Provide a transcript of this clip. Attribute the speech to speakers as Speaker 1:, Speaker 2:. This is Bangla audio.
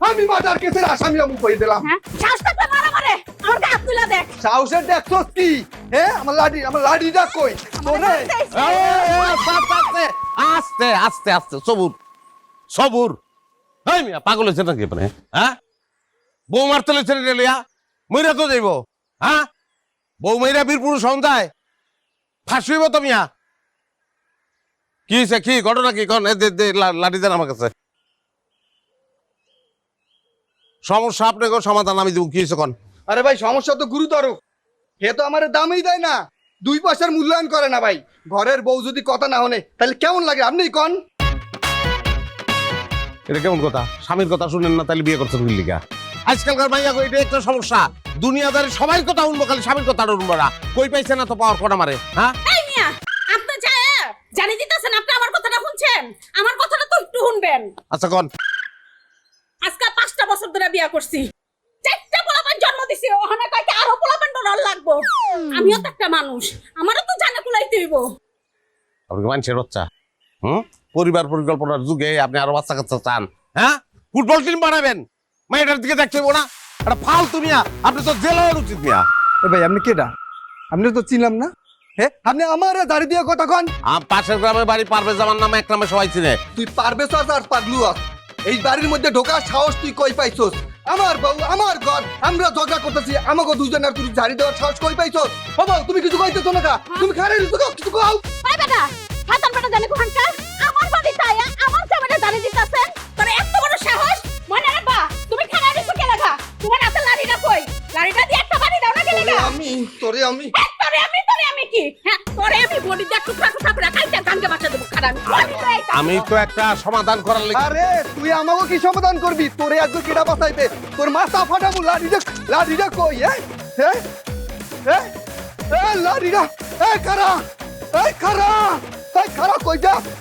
Speaker 1: আমি মার্ডার কেসের আসামি আমি কই দিলাম।
Speaker 2: হ্যাঁ সাহস থাকলে মারা মারে আমার গায়ে তুলা দেখ।
Speaker 1: সাহসের দেখছস কি? হ্যাঁ আমার লাঠিটা কই তোরে?
Speaker 3: আস্তে আস্তে আস্তে সবুর সবুর। এই মিয়া পাগল হয়েছে নাকি আপনি? হ্যাঁ বউ মারতে লেছে রেলিয়া মইরা তো যাইব। হ্যাঁ বউ মইরা বীরপুর সন্ধ্যায় ফাঁসি হইব তো মিয়া। কি হয়েছে কি ঘটনা কি কন? লাঠি দেন আমার কাছে। সমস্যা আপনাকে সমাধান আমি দেবো। কি হয়েছে কন?
Speaker 1: আরে ভাই সমস্যা তো গুরুতর। হে তো আমার দামই দেয় না, 2 পয়সার মূল্যায়ন করে না ভাই। ঘরের বউ যদি কথা না হনে তাহলে কেমন লাগে আপনিই কন?
Speaker 3: এটা কেমন কথা? স্বামীর কথা শুনেন না তাহলে বিয়ে করছেন লিগা? আজকালকার মাইয়া কই এটা একটা সমস্যা। দুনিয়াদারি সবাই কথা শুনবো, খালি স্বামীর কথা শুনবো না। কই পাইছে না তো পাওয়ার কটা মারে। হ্যাঁ
Speaker 2: এই মিয়া আপনি জানি দিতেছেন আপনি আমার কথাটা শুনছেন? আমার কথাটা তো একটু শুনবেন।
Speaker 3: আচ্ছা কন।
Speaker 2: আজকে 5টা বছর ধরে বিয়া করছি, 4টা পোলাপান জন্ম দিছি, ওখানে কয়টা আরো পোলাপান ডলার লাগবো। আমিও তো একটা মানুষ, আমারও তো জানা কুলাইতে হইব।
Speaker 3: আপনি কি মানুষের বাচ্চা? পরিবার পরিকল্পনার যুগে আপনি আরো বাচ্চা কাচ্চা চান? হ্যাঁ ফুটবল টিম বানাবেন, মেয়েটার দিকে দেখতে হইব না? এটা ফালতু মিয়া, আপনি তো জেল হওয়ার উচিত মিয়া।
Speaker 1: এ ভাই আপনি কেডা? আপনি তো চিনলাম না। হ্যাঁ আপনি আমার দাড়ি দিয়ে কথা কন।
Speaker 3: পাশের গ্রামের বাড়ি পারভেজ আমার নামে এক নামে সবাই চিনে।
Speaker 1: তুই পারবে আর পাগলু আস। এই বাড়ির মধ্যে ঢোকার সাহস তুই কই পাইছস? আমার বউ আমার ঘর, আমরা ঝগড়া করতেছি, আমাকে দুজনের তুই ঝাড়ি দেওয়ার সাহস কই পাইছস? ও বউ তুমি কিছু কইতেছো না? তুমি খারে কিছু কও।
Speaker 2: ভাই বেটা হাতান বেটা জানি কোহানকার আমার বাড়ি তাই আমার জামাইটা দাঁড়িয়ে দিতেছেন। তোর এত বড় সাহস? মনে রাখবা তুমি খানা দিছো কে লাগা? তোমার হাতে লাড়িটা কই? লাড়িটা দিয়ে একটা বাড়ি দাও না কে লাগা?
Speaker 1: তোরে আমি
Speaker 2: তোরে আমি কি? হ্যাঁ তোরে আমি বডি দিয়ে টুকরা টুকরা করে কাইটা গাঙ্গে বাচ্চা দেব খারাপ।
Speaker 3: আমি তো একটা সমাধান করার লাগি।
Speaker 1: আরে তুই আমাকে কি সমাধান করবি? তোরে একদম কেডা বাঁচাইবে? তোর মাথা ফাটাবো। লাঠিটা কই? হ্যাঁ লাঠিটা এই খারা কই যা?